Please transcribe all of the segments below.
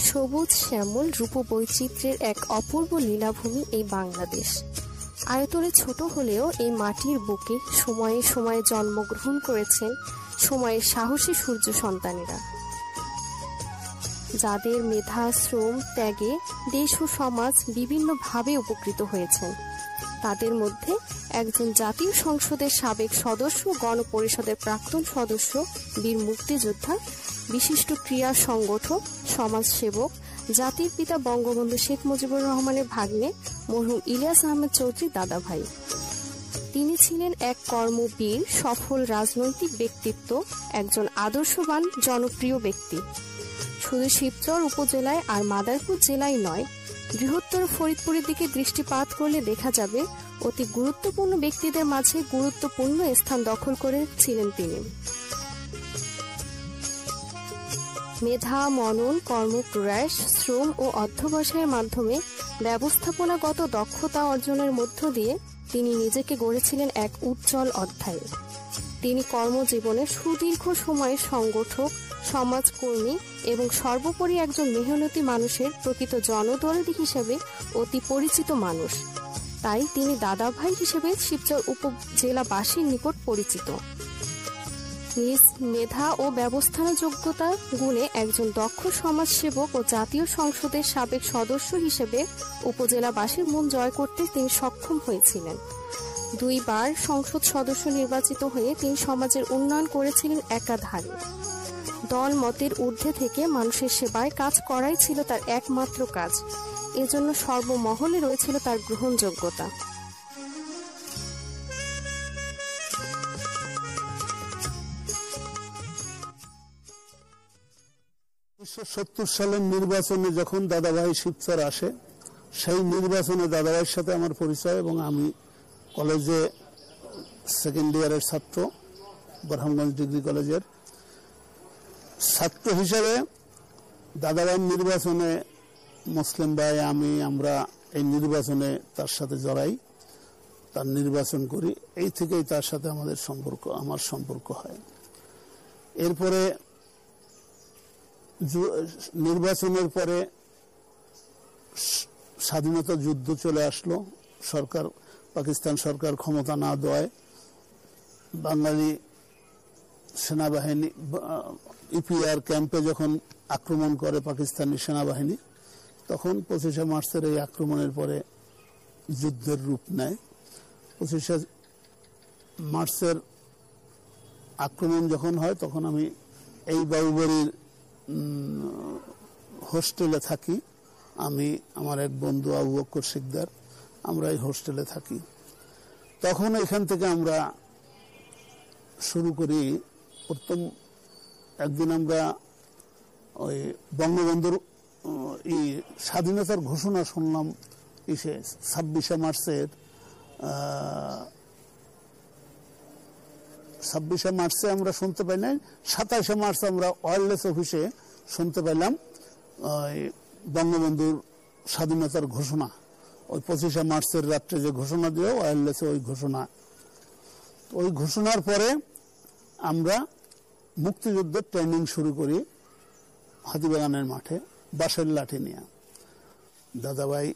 সবুজ শ্যামল রূপবৈচিত্র্যের এক অপূর্ব লীলাভূমি এই বাংলাদেশ। আয়তনে ছোট হলেও এই মাটির বুকে সময়ে সময়ে জন্মগ্রহণ করেছেন সময়ের সাহসী সূর্য সন্তানেরা, যাদের মেধা শ্রম ত্যাগে দেশ ও সমাজ বিভিন্নভাবে উপকৃত হয়েছেন। তাদের মধ্যে একজন জাতীয় সংসদের সাবেক সদস্য, গণপরিষদের প্রাক্তন সদস্য, বীর মুক্তিযোদ্ধা, বিশিষ্ট ক্রীড়া সংগঠক, সমাজসেবক, জাতির পিতা বঙ্গবন্ধু শেখ মুজিবুর রহমানের ভাগ্নে মরহুম ইলিয়াস আহমেদ চৌধুরী দাদাভাই। তিনি ছিলেন এক কর্মবীর, সফল রাজনৈতিক ব্যক্তিত্ব, একজন আদর্শবান জনপ্রিয় ব্যক্তি। শুধু শিবচর উপজেলায় আর মাদারীপুর জেলায় নয়, বৃহত্তর ফরিদপুরের দিকে দৃষ্টিপাত করলে দেখা যাবে অতি গুরুত্বপূর্ণ ব্যক্তিদের মাঝে গুরুত্বপূর্ণ স্থান দখল করেছিলেন তিনি। মেধা, মনন, কর্মপ্রয়াস, শ্রম ও অধ্যবসায়ের মাধ্যমে ব্যবস্থাপনাগত দক্ষতা অর্জনের মধ্য দিয়ে তিনি নিজেকে গড়েছিলেন এক উজ্জ্বল অধ্যায়। তিনি কর্মজীবনে সুদীর্ঘ সময়ের সংগঠক, সমাজকর্মী এবং সর্বোপরি একজন মেহনতি মানুষের প্রকৃত জনদরদী হিসেবে অতি পরিচিত মানুষ। তাই তিনি দাদাভাই হিসেবে শিবচর উপজেলাবাসীর নিকট পরিচিত। নিজ মেধা ও ব্যবস্থাপনা যোগ্যতা গুণে একজন দক্ষ সমাজসেবক ও জাতীয় সংসদের সাবেক সদস্য হিসেবে উপজেলাবাসীর মন জয় করতে তিনি সক্ষম হয়েছিলেন। 2 বার সংসদ সদস্য নির্বাচিত হয়ে তিনি সমাজের উন্নয়ন করেছিলেন একাধারে। দল মতের ঊর্ধ্বে থেকে মানুষের সেবায় কাজ করাই ছিল তার একমাত্র কাজ। এজন্য সর্বমহলে রয়েছিল তার গ্রহণযোগ্যতা। 1970 সালের নির্বাচনে যখন দাদাভাই শিবচর আসে, সেই নির্বাচনে দাদাভাইয়ের সাথে আমার পরিচয় এবং আমি কলেজে সেকেন্ড ইয়ারের ছাত্র, বরহামগঞ্জ ডিগ্রি কলেজের ছাত্র হিসেবে দাদাভাইয়ের নির্বাচনে মুসলিম ভাই আমরা এই নির্বাচনে তার সাথে জড়াই, তার নির্বাচন করি। এই থেকেই তার সাথে আমার সম্পর্ক হয়। এরপরে নির্বাচনের পরে স্বাধীনতা যুদ্ধ চলে আসলো। পাকিস্তান সরকার ক্ষমতা না দেওয়ায় বাঙালি সেনাবাহিনী ইপিআর ক্যাম্পে যখন আক্রমণ করে পাকিস্তানি সেনাবাহিনী, তখন 25শে মার্চের এই আক্রমণের পরে যুদ্ধের রূপ নেয়। 25শে মার্চের আক্রমণ যখন হয়, তখন আমি এই বাবুবাড়ির হোস্টেলে থাকি। আমি, আমার এক বন্ধু আবু বকর শিকদার, আমরা এই হোস্টেলে থাকি। তখন এখান থেকে আমরা শুরু করি। প্রথম একদিন আমরা ওই বঙ্গবন্ধুর স্বাধীনতার ঘোষণা শুনলাম। 26শে মার্চের 26শে মার্চে আমরা শুনতে পাই নাই, 27শে মার্চ আমরা ওয়্যারলেস অফিসে শুনতে পাইলাম বঙ্গবন্ধুর স্বাধীনতার ঘোষণা। ওই 25শে মার্চের রাত্রে যে ঘোষণা দিল ওয়্যারলেসে, ওই ঘোষণার পরে আমরা মুক্তিযুদ্ধের ট্রেনিং শুরু করি হাতিবাগানের মাঠে বাঁশের লাঠি নিয়ে। দাদাভাই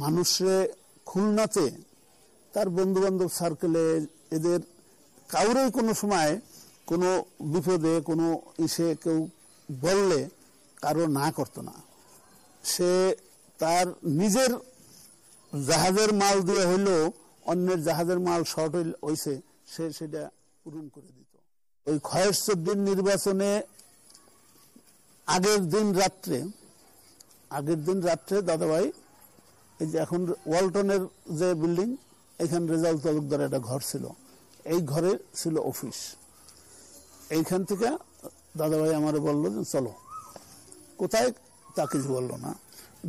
মানুষে খুলনাতে তার বন্ধু বান্ধব সার্কেলে এদের কাউরেই কোনো সময় কোনো বিপদে কোনো কেউ বললে কারো না করতো না। সে তার নিজের জাহাজের মাল দিয়ে হইলেও অন্যের জাহাজের মাল শর্ট হইছে, সে সেটা পূরণ করে দিত। ওই ক্ষয়েশ্বরদীর নির্বাচনে আগের দিন রাত্রে দাদাভাই এই যে এখন ওয়ালটনের যে বিল্ডিং, এখানে রেজাউল তালুকদার একটা ঘর ছিল, এই ঘরে ছিল অফিস। এইখান থেকে দাদাভাই আমারে বললো যে চলো। কোথায় তা কিছু বললো না।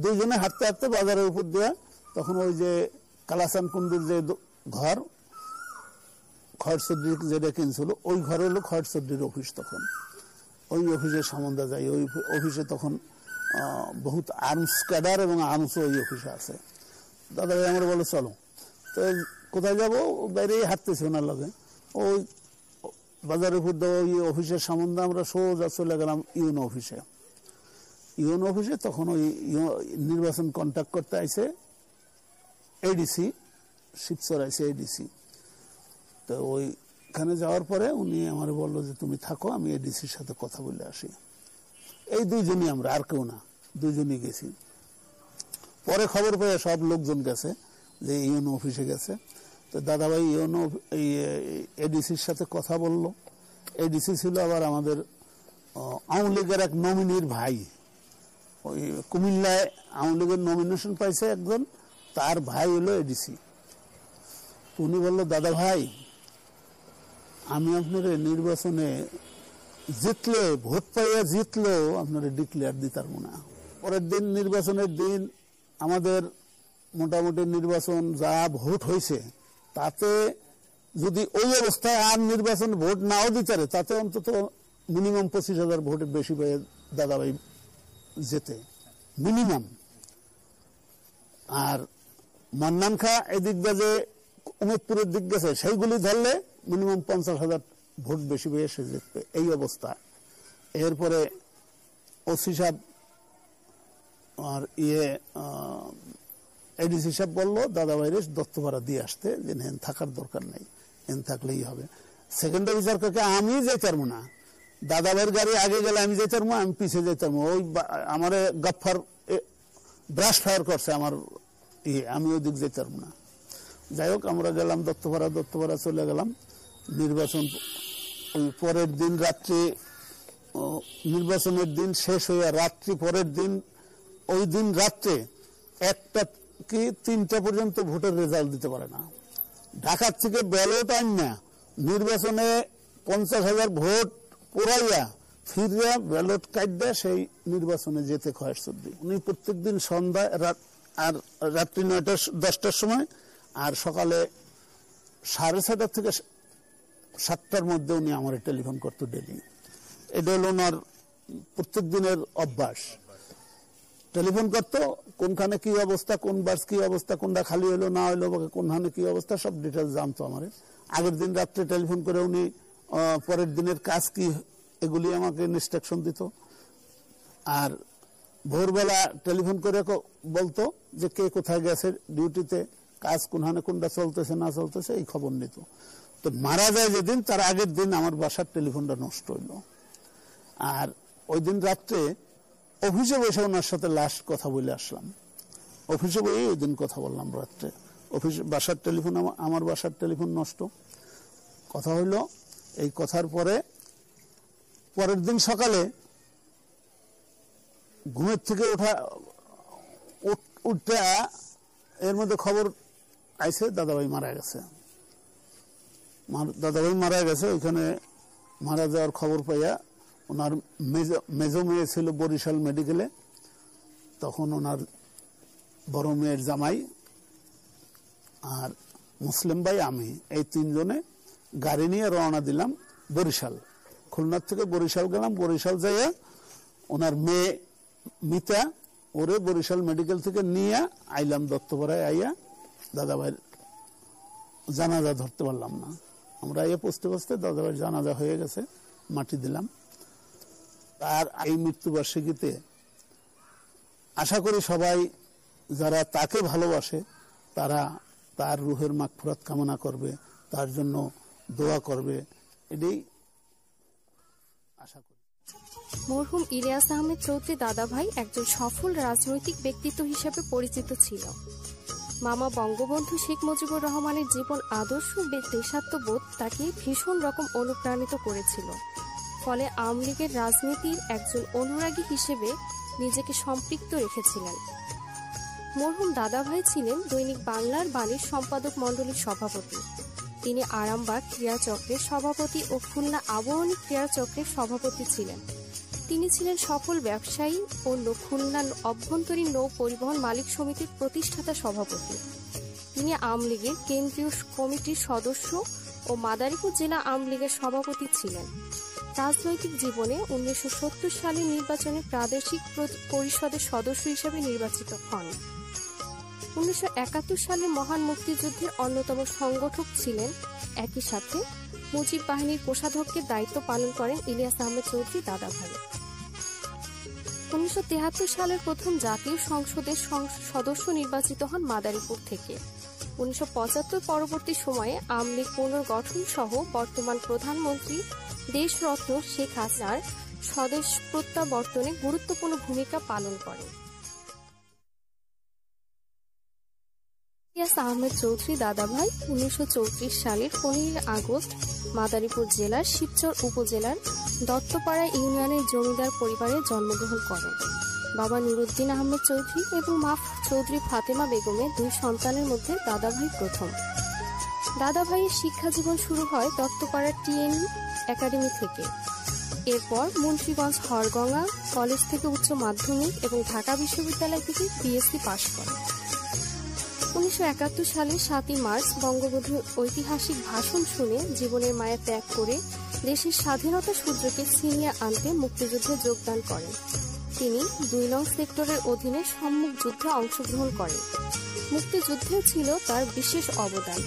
দুইজনে হাঁটতে হাঁটতে বাজারের উপর দিয়ে, তখন ওই যে কালাসান কুন্ডুর যে ঘর খয়েরচৌধুরী যেটা কিনছিল, ওই ঘরে হলো খয়েরচৌধুরীর অফিস। তখন ওই অফিসের সম্বন্ধে যাই। ওই অফিসে তখন বহুত আর্মস ক্যাডার এবং আর্মসও ওই অফিসে আছে। দাদাভাই আমার বলে চলো। তো কোথায় যাবো? বাইরে হাঁটতেছি ওনার লগে। ওই বাজারের উপর ওই অফিসের সম্বন্ধে আমরা সোজা চলে গেলাম ইউনো অফিসে। ইউএন অফিসে, তখন ওই নির্বাচন কন্ট্যাক্ট করতে আইছে এডিসি, শিবচর আইছে এডিসি। তো ওইখানে যাওয়ার পরে উনি আমার বললো যে তুমি থাকো, আমি এডিসির সাথে কথা বলে আসি। এই দুইজনই আমরা, আর কেউ না, দুইজনই গেছি। পরে খবর পেয়ে সব লোকজন গেছে যে ইউএনও অফিসে গেছে। তো দাদাভাই ইউএনও এডিসির সাথে কথা বলল। এডিসি ছিল আবার আমাদের আওয়ামী লীগের এক নমিনির ভাই, ওই কুমিল্লায় আওয়ামী লীগের নমিনেশন পাইছে একজন, তার ভাই হলো এডিসি। উনি বলল, দাদা ভাই আমি আপনার নির্বাচনে জিতলে, ভোট পাইয়া জিতলেও আপনার ডিক্লেয়ার দিতাম না। পরের দিন নির্বাচনের দিন আমাদের মোটামুটি নির্বাচন যা ভোট হয়েছে তাতে যদি ওই অবস্থায় আর নির্বাচন ভোট নাও দিতে পারে, তাতে অন্তত মিনিমাম 25,000 ভোটের বেশি পেয়ে দাদাভাই যেতে, মিনিমাম। আর মান্নান খা এদিক যে উমেদপুরের দিক গেছে, সেইগুলি ধরলে মিনিমাম 50,000 ভোট বেশি পেয়ে সে জিতবে, এই অবস্থা। এরপরে ওসি সাহেব আর এডিসি সাহেব বললো দাদাভাইরে দত্তপাড়া দিয়ে আসতে, যে হেন থাকার দরকার নেই, হেন থাকলেই হবে। সেকেন্ডারি বিচারককে আমি যেতে পারবো না, দাদাভাইয়ের গাড়ি আগে গেলে আমি যেতে পারবো, আমি পিছিয়ে যেতে পারবো। ওই আমার গাফার ব্রাশ ফায়ার করছে আমার, আমি ওই দিক যেতে পারবো না। যাই হোক, আমরা গেলাম দত্তপাড়া চলে গেলাম। নির্বাচন ওই পরের দিন রাত্রি, নির্বাচনের দিন শেষ হইয়া রাত্রি পরের দিন, ওই দিন রাত্রে 1টা কি 3টা পর্যন্ত ভোটের রেজাল্ট দিতে পারে না। ঢাকার থেকে ব্যালট আন না, নির্বাচনে 50,000 ভোট পুরাইয়া ফিরিয়া ব্যালট কাটবে, সেই নির্বাচনে যেতে খয়ের চুদ্দি। উনি প্রত্যেক দিন সন্ধ্যায় আর রাত্রি 9টা-10টার সময়, আর সকালে 6:30 থেকে 7টার মধ্যে উনি আমার টেলিফোন করতো ডেলি। এটা হলো ওনার প্রত্যেক দিনের অভ্যাস। টেলিফোন করতো, কোনখানে কি অবস্থা, কোন বাস কি অবস্থা, কোনটা খালি হলো না হলো, কোনখানে কি অবস্থা, সব ডিটেলস জানতো আমার। আগের দিন রাত্রে টেলিফোন করে উনি পরের দিনের কাজ কি, এগুলি আমাকে ইনস্ট্রাকশন দিত। আর ভোরবেলা টেলিফোন করে বলতো যে কে কোথায় গেছে ডিউটিতে, কাজ কোনখানে কোনটা চলতেছে না চলতেছে, এই খবর নিত। তো মারা যায় যেদিন, তার আগের দিন আমার বাসার টেলিফোনটা নষ্ট হইল। আর ওই দিন রাত্রে অফিসে বসে ওনার সাথে লাস্ট কথা বলে আসলাম। অফিসে বসে ওই দিন কথা বললাম রাত্রে। বাসার টেলিফোন, আমার বাসার টেলিফোন নষ্ট। কথা হইল, এই কথার পরের দিন সকালে ঘুমের থেকে উঠা এর মধ্যে খবর আইছে দাদাভাই মারা গেছে। দাদাভাই মারা গেছে। ওইখানে মারা যাওয়ার খবর পাইয়া ওনার মেজো মেয়ে ছিল বরিশাল মেডিকেলে, তখন ওনার বড় মেয়ের জামাই আর মুসলিম ভাই, আমি, এই 3 জনে গাড়ি নিয়ে রওনা দিলাম বরিশাল। খুলনার থেকে বরিশাল গেলাম। বরিশাল যাইয়া ওনার মেয়ে মিতা, ওরে বরিশাল মেডিকেল থেকে নিয়ে আইলাম দত্তপাড়ায়। আইয়া দাদাভাইয়ের জানাজা ধরতে পারলাম না। আমরা আইয়া পৌঁছতে দাদাভাইয়ের জানাজা হয়ে গেছে, মাটি দিলাম। তার এই মৃত্যুবার্ষিকীতে আশা করি সবাই যারা তাকে ভালোবাসে তারা তার রুহের মাগফিরাত কামনা করবে, তার জন্য দোয়া করবে, এটাই আশা করি। মরহুম ইলিয়াস আহমেদ চৌধুরী দাদাভাই একজন সফল রাজনৈতিক ব্যক্তিত্ব হিসেবে পরিচিত ছিল। মামা বঙ্গবন্ধু শেখ মুজিবুর রহমানের জীবন আদর্শ দেশাত্মবোধ তাকে ভীষণ রকম অনুপ্রাণিত করেছিল। ফলে আওয়ামী লীগের রাজনীতির একজন অনুরাগী হিসেবে নিজেকে সম্পৃক্ত রেখেছিলেন। মরহুম দাদাভাই ছিলেন দৈনিক বাংলার বাণীর সম্পাদক মণ্ডলীর সভাপতি। তিনি আরামবাগ ক্রীড়া চক্রের সভাপতি ও খুলনা আবাহনী ক্রীড়া চক্রের সভাপতি ছিলেন। তিনি ছিলেন সফল ব্যবসায়ী ও খুলনা অভ্যন্তরীণ নৌ পরিবহন মালিক সমিতির প্রতিষ্ঠাতা সভাপতি। তিনি আওয়ামী লীগের কেন্দ্রীয় কমিটির সদস্য ও মাদারীপুর জেলা আওয়ামী লীগের সভাপতি ছিলেন। রাজনৈতিক জীবনে 1970 সালের নির্বাচনে প্রাদেশিক পরিষদের সদস্য হিসেবে নির্বাচিত হন। 1971 সালে মহান মুক্তিযুদ্ধের অন্যতম সংগঠক ছিলেন। একই সাথে মুজিব বাহিনীর কোষাধ্যক্ষের দায়িত্ব পালন করেন ইলিয়াস আহমেদ চৌধুরী দাদাভাই। 1973 সালের প্রথম জাতীয় সংসদের সদস্য নির্বাচিত হন মাদারীপুর থেকে। 1975 পরবর্তী সময়ে আওয়ামী লীগ পুনর্গঠন সহ বর্তমান প্রধানমন্ত্রী দেশরত্ন শেখ হাসিনার স্বদেশ প্রত্যাবর্তনে গুরুত্বপূর্ণ ভূমিকা পালন করেন। ইলিয়াস আহমেদ চৌধুরী দাদাভাই 1934 সালের 15 আগস্ট মাদারীপুর জেলার শিবচর উপজেলার দত্তপাড়া ইউনিয়নের জমিদার পরিবারে জন্মগ্রহণ করেন। বাবা নুরুদ্দিন আহমেদ চৌধুরী এবং মা চৌধুরী ফাতেমা বেগমের 2 সন্তানের মধ্যে দাদাভাই প্রথম। দাদাভাইয়ের শিক্ষা জীবন শুরু হয় দত্তপাড়া টিএনই একাডেমি থেকে। এরপর মুন্সিগঞ্জ হরগঙ্গা কলেজ থেকে উচ্চ মাধ্যমিক এবং ঢাকা বিশ্ববিদ্যালয় থেকে বিএসসি পাশ করেন। 1971 সালের 7 মার্চ বঙ্গবন্ধুর ঐতিহাসিক ভাষণ শুনে জীবনের মায়া ত্যাগ করে দেশের স্বাধীনতা সূর্যকে ছিনিয়ে আনতে মুক্তিযুদ্ধে যোগদান করেন। তিনি 2 নং সেক্টরের অধীনে সম্মুখ যুদ্ধে অংশগ্রহণ করেন। মুক্তিযুদ্ধেও ছিল তার বিশেষ অবদান।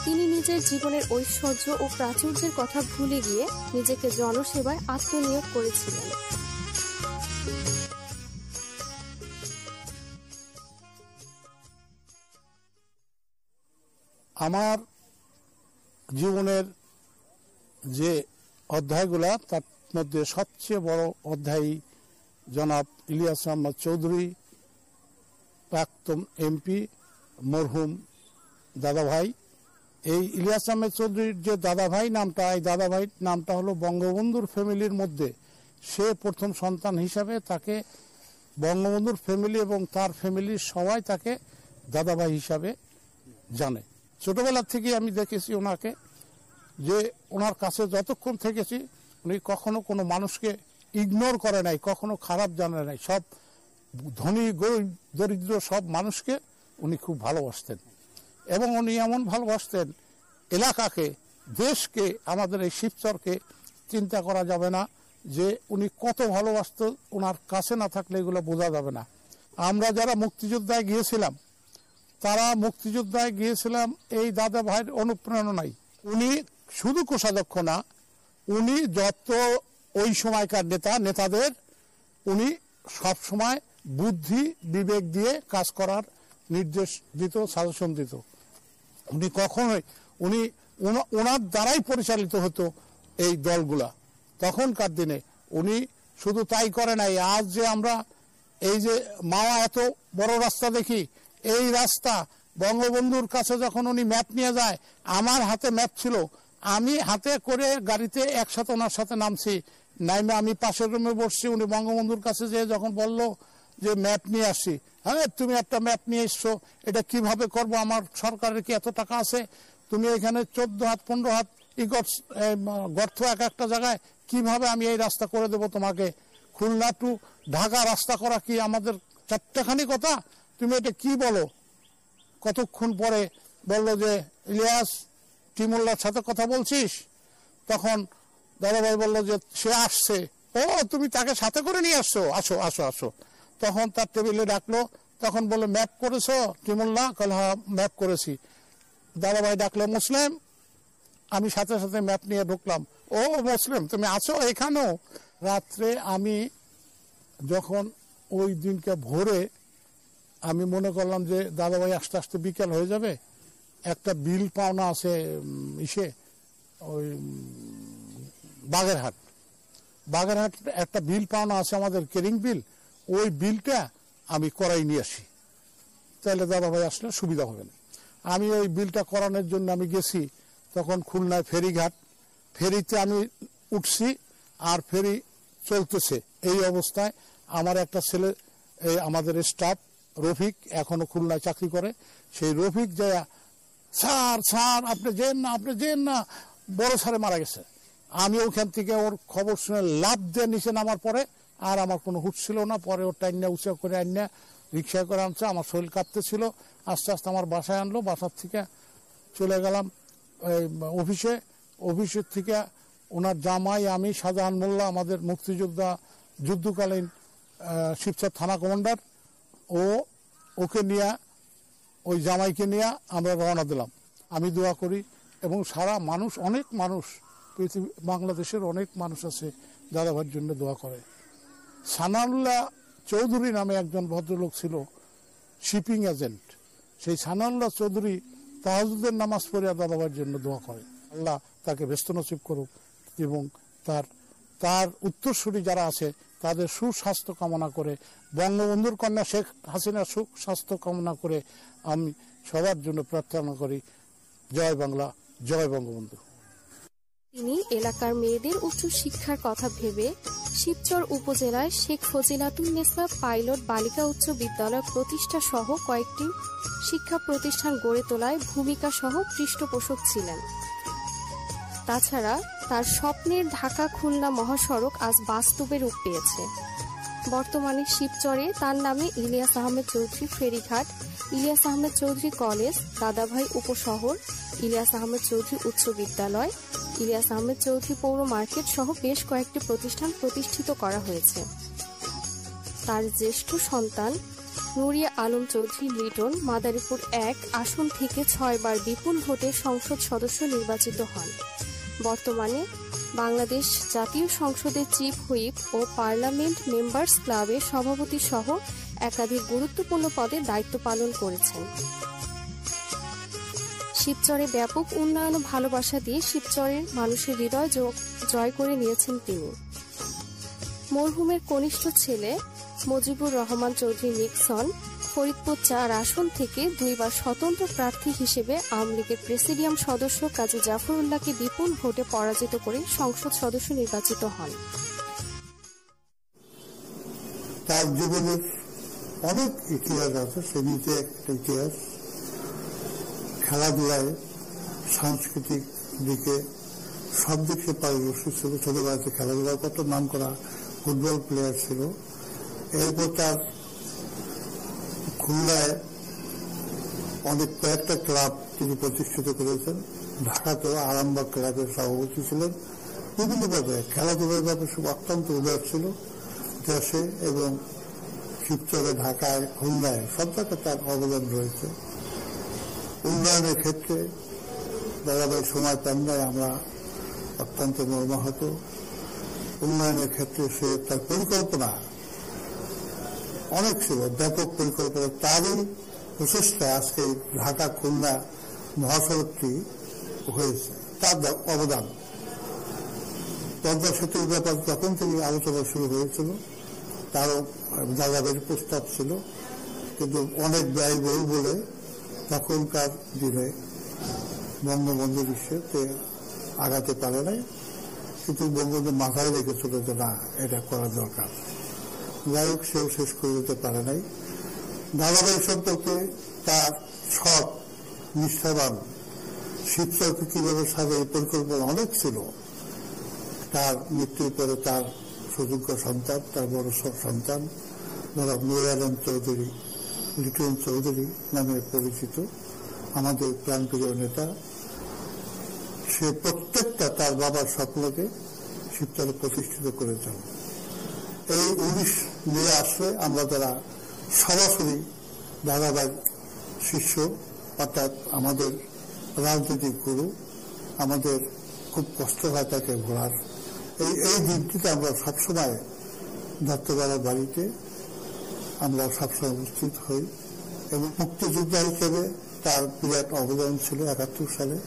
তিনি নিজের জীবনের ঐশ্বর্য ও প্রাচুর্যের কথা ভুলে গিয়ে নিজেকে জনসেবায় আত্মনিয়োগ করেছিলেন। আমার জীবনের যে অধ্যায়গুলা তার মধ্যে সবচেয়ে বড় অধ্যায় জনাব ইলিয়াস আহমেদ চৌধুরী, প্রাক্তন এমপি, মরহুম দাদাভাই। এই ইলিয়াস আহমেদ চৌধুরীর যে দাদাভাই নামটা, এই দাদাভাই নামটা হলো বঙ্গবন্ধুর ফ্যামিলির মধ্যে সে প্রথম সন্তান হিসাবে তাকে বঙ্গবন্ধুর ফ্যামিলি এবং তার ফ্যামিলির সবাই তাকে দাদাভাই হিসাবে জানে। ছোটবেলা থেকে আমি দেখেছি ওনাকে, যে ওনার কাছে যতক্ষণ থেকেছি উনি কখনো কোনো মানুষকে ইগনোর করে নাই, কখনো খারাপ জানে নাই। সব ধনী গরিব দরিদ্র সব মানুষকে উনি খুব ভালোবাসতেন এবং উনি এমন ভালোবাসতেন এলাকাকে, দেশকে, আমাদের এই শিবচরকে চিন্তা করা যাবে না যে উনি কত ভালোবাসত। ওনার কাছে না থাকলে এগুলো বোঝা যাবে না। আমরা যারা মুক্তিযোদ্ধায় গিয়েছিলাম তারা মুক্তিযোদ্ধায় গিয়েছিলাম এই দাদা ভাইয়ের অনুপ্রেরণায়। উনি শুধু কোষাধ্যক্ষ না, উনি যত ওই সময়কার নেতাদের উনি সবসময় বুদ্ধি বিবেক দিয়ে কাজ করার নির্দেশ দিত, সাজেশন দিত। উনি কখনোই ওনার দ্বারাই পরিচালিত হতো এই দলগুলা তখনকার দিনে। উনি শুধু তাই করে নাই, আজ যে আমরা এই যে মাওয়া এত বড় রাস্তা দেখি, এই রাস্তা বঙ্গবন্ধুর কাছে যখন উনি ম্যাপ নিয়ে যায়, আমার হাতে ম্যাপ ছিল, আমি হাতে করে গাড়িতে একসাথে ওনার সাথে নামছি, নাইমে আমি পাশের রুমে বসছি। উনি বঙ্গবন্ধুর কাছে যেয়ে যখন বলল যে ম্যাপ নিয়ে আসছি, হ্যাঁ তুমি একটা ম্যাপ নিয়ে এসছো, এটা কিভাবে করবো, আমার সরকারের কি এত টাকা আছে, তুমি এখানে 14 হাত 15 হাত গর্ত এক একটা জায়গায়, কিভাবে আমি এই রাস্তা করে দেবো তোমাকে, খুলনা টু ঢাকা রাস্তা করা কি আমাদের চারটাখানি কথা, তুমি এটা কি বলো। কতক্ষণ পরে বললো যে ইলিয়াস টিমুল্লার সাথে কথা বলছিস? তখন দাদাভাই বললো যে সে আসছে। ও তুমি তাকে সাথে করে নিয়ে আসছো, আসো আসো আসো। তখন তার টেবিলে ডাকলো, তখন বললো ম্যাপ করেছো টিমুল্লা? কল হ্যাঁ ম্যাপ করেছি। দাদাভাই ডাকলো মুসলিম, আমি সাথে সাথে ম্যাপ নিয়ে ঢুকলাম। ও মুসলিম তুমি আছো এখানেও? রাত্রে আমি যখন ওই দিনকে ভোরে আমি মনে করলাম যে দাদাভাই আস্তে আস্তে বিকেল হয়ে যাবে, একটা বিল পাওনা আছে ওই বাগেরহাট একটা বিল পাওনা আছে আমাদের কেরিং বিল, ওই বিলটা আমি করাই নিয়ে আসি, তাহলে দাদাভাই আসলে সুবিধা হবে না। আমি ওই বিলটা করানোর জন্য আমি গেছি। তখন খুলনায় ফেরিঘাট, ফেরিতে আমি উঠছি আর ফেরি চলতেছে। এই অবস্থায় আমার একটা ছেলে, এই আমাদের স্টাফ রফিক, এখনো খুলনায় চাকরি করে, সেই রফিক যায় স্যার আপনি যেন না বড় স্যারে মারা গেছে। আমি ওখান থেকে ওর খবর শুনে লাভ দিয়ে নিচে নামার পরে আর আমার কোনো হুট ছিল না। পরে ওর টাইনা উঁচা করে আইনা রিক্সায় করে আনছে, আমার শরীর কাঁপতেছিল, আস্তে আস্তে আমার বাসায় আনলো। বাসার থেকে চলে গেলাম অফিসের থেকে ওনার জামাই, আমি, শাহজাহান মোল্লা, আমাদের মুক্তিযোদ্ধা যুদ্ধকালীন শিবচর থানা কমান্ডার, ওকে নিয়ে, ওই জামাইকে নিয়ে আমরা রওনা দিলাম। আমি দোয়া করি এবং সারা মানুষ, অনেক মানুষ, বাংলাদেশের অনেক মানুষ আছে দাদাভাইয়ের জন্য দোয়া করে। সানাউল্লাহ চৌধুরী নামে একজন ভদ্রলোক ছিল, শিপিং এজেন্ট। সেই সানাউল্লাহ চৌধুরী তাহাজ্জুদের নামাজ পড়ে দাদাভাইয়ের জন্য দোয়া করে, আল্লাহ তাকে ব্যস্ত নসিব করুক এবং তার উত্তরসূরি যারা আছে তাদের সুস্বাস্থ্য কামনা করে, বঙ্গবন্ধুর কন্যা শেখ হাসিনার সুস্বাস্থ্য কামনা করে আমি সবার জন্য প্রার্থনা করি। জয় বাংলা, জয় বঙ্গবন্ধু। তিনি এলাকার মেয়েদের উচ্চ শিক্ষার কথা ভেবে শিবচর উপজেলায় শেখ ফজিলাতুন্নেসা পাইলট বালিকা উচ্চ বিদ্যালয় প্রতিষ্ঠা সহ কয়েকটি শিক্ষা প্রতিষ্ঠান গড়ে তোলায় ভূমিকা সহ পৃষ্ঠপোষক ছিলেন। তাছাড়া তার স্বপ্নের ঢাকা খুলনা মহাসড়ক আজ বাস্তবে রূপ পেয়েছে। বর্তমানে শিবচরে তার নামে ইলিয়াস আহমেদ চৌধুরী ফেরিঘাট, ইলিয়াস আহমেদ চৌধুরী কলেজ, দাদাভাই উপশহর, ইলিয়াস আহমেদ চৌধুরী উচ্চ বিদ্যালয়, ইলিয়াস আহমেদ চৌধুরী পৌর মার্কেট সহ বেশ কয়েকটি প্রতিষ্ঠান প্রতিষ্ঠিত করা হয়েছে। তার জ্যেষ্ঠ সন্তান নুরিয়া আলম চৌধুরী লিটন মাদারীপুর 1 আসন থেকে 6 বার বিপুল ভোটে সংসদ সদস্য নির্বাচিত হন। বর্তমানে বাংলাদেশ জাতীয় সংসদের চিফ হুইপ ও পার্লামেন্ট মেম্বার্স ক্লাবের সভাপতি সহ একাধিক গুরুত্বপূর্ণ পদে দায়িত্ব পালন করেছেন। শিবচরে ব্যাপক উন্নয়ন ও ভালোবাসা দিয়ে শিবচরের মানুষের হৃদয় জয় করে নিয়েছেন তিনি। মরহুমের কনিষ্ঠ ছেলে মুজিবুর রহমান চৌধুরী নিক্সন ফরিদপুর 4 আসন থেকে 2 বার স্বতন্ত্র প্রার্থী হিসেবে আওয়ামী লীগের প্রেসিডিয়াম সদস্য কাজী জাফরুল্লাহকে বিপুল ভোটে পরাজিত করে সংসদ সদস্য নির্বাচিত হন। তার জীবনের অনেক ইতিহাস আছে, সে নিজে একটা ইতিহাস। খেলাধুলায়, সাংস্কৃতিক দিকে সব দিক সে পারদর্শী ছিল। ছোটবেলাতে খেলাধুলার কত নাম করা ফুটবল প্লেয়ার ছিল। এরপর তার খুলনায় অনেক কয়েকটা ক্লাব তিনি প্রতিষ্ঠিত করেছেন। ঢাকাতেও আরামবাগ ক্লাবের সভাপতি ছিলেন। বিভিন্ন পর্যায়ে খেলাধুলার ব্যাপারে সব অত্যন্ত উদার ছিল। দেশে এবং শিবচরে, ঢাকায়, খুলনায় সব জায়গায় তার অবদান রয়েছে। উন্নয়নের ক্ষেত্রে দাদাভাই সময় পান নাই, আমরা অত্যন্ত মর্মাহত। উন্নয়নের ক্ষেত্রে সে তার পরিকল্পনা অনেক ছিল, ব্যাপক পরিকল্পনা। তারই প্রচেষ্টা আজকে ঢাকা খুলনা মহাসড়কটি হয়েছে, তার অবদান। পদ্মা সেতুর ব্যাপার যখন থেকে আলোচনা শুরু হয়েছিল তারও দাদাভাইয়ের প্রস্তাব ছিল, কিন্তু অনেক ব্যয়বহুল বলে তখনকার দিনে বঙ্গবন্ধুর ইস্যুতে আগাতে পারে নাই। কিন্তু বঙ্গবন্ধু মাথায় রেখেছিল যে না, এটা করা দরকার। যাই হোক, সেও শেষ করে দিতে পারে নাই। দাদাভাই সম্পর্কে তার সৎ, নিষ্ঠাবান, শিবচরকে কিভাবে সাজাই পরিকল্পনা অনেক ছিল। তার মৃত্যুর পরে তার সুযোগ্য সন্তান, তার বড় সন্তান জনাব নুরিয়া আলম চৌধুরী, লিটন চৌধুরী নামে পরিচিত, আমাদের প্রাণপ্রিয় নেতা, সে প্রত্যেকটা তার বাবার স্বপ্নকে শিবচরে প্রতিষ্ঠিত করেছেন। এই 19 মে আসলে আমরা যারা সরাসরি দাদাভাই শিষ্য, অর্থাৎ আমাদের রাজনৈতিক গুরু, আমাদের খুব কষ্ট হয় তাকে ঘোরার। এই দিনটিতে আমরা সবসময় দত্তপাড়ার বাড়িতে আমরা সবসময় উপস্থিত হই এবং মুক্তিযোদ্ধা হিসেবে তার বিরাট অবদান ছিল। 71 সালে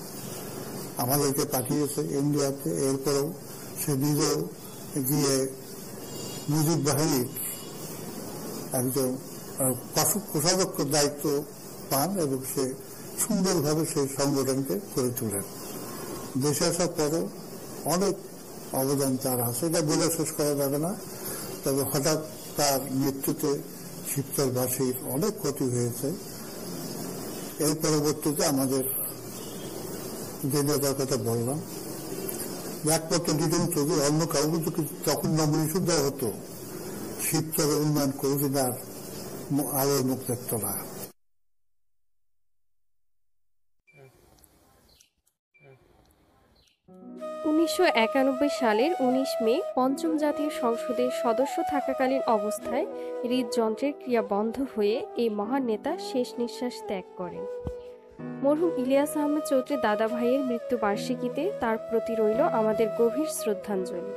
আমাদেরকে পাঠিয়েছে ইন্ডিয়াতে। এরপরেও সে নিজেও গিয়ে মুজিব বাহিনীর একজন কোষাধ্যক্ষ দায়িত্ব পান এবং সে সুন্দরভাবে সেই সংগঠনকে করে তোলেন। দেশে আসার পরেও অনেক অবদান তার আছে, এটা বলে শেষ করা যাবে না। তবে হঠাৎ তার মৃত্যুতে শিবচরবাসীর অনেক ক্ষতি হয়েছে। এর পরবর্তীতে আমাদের যে নেতার কথা বললাম, একমাত্র লিটন চৌধুরী, অন্য কাউকে তখন নমিনেশন দেওয়া হতো, শিবচরের উন্নয়ন কোনোদিন আর আলোর মুখ দেখত না। 1991 সালের 19 মে পঞ্চম জাতীয় সংসদের সদস্য থাকাকালীন অবস্থায় হৃদযন্ত্রের ক্রিয়া বন্ধ হয়ে এই মহান নেতা শেষ নিঃশ্বাস ত্যাগ করেন। মরহুম ইলিয়াস আহমেদ চৌধুরী দাদাভাইয়ের মৃত্যুবার্ষিকীতে তার প্রতি রইল আমাদের গভীর শ্রদ্ধাঞ্জলি।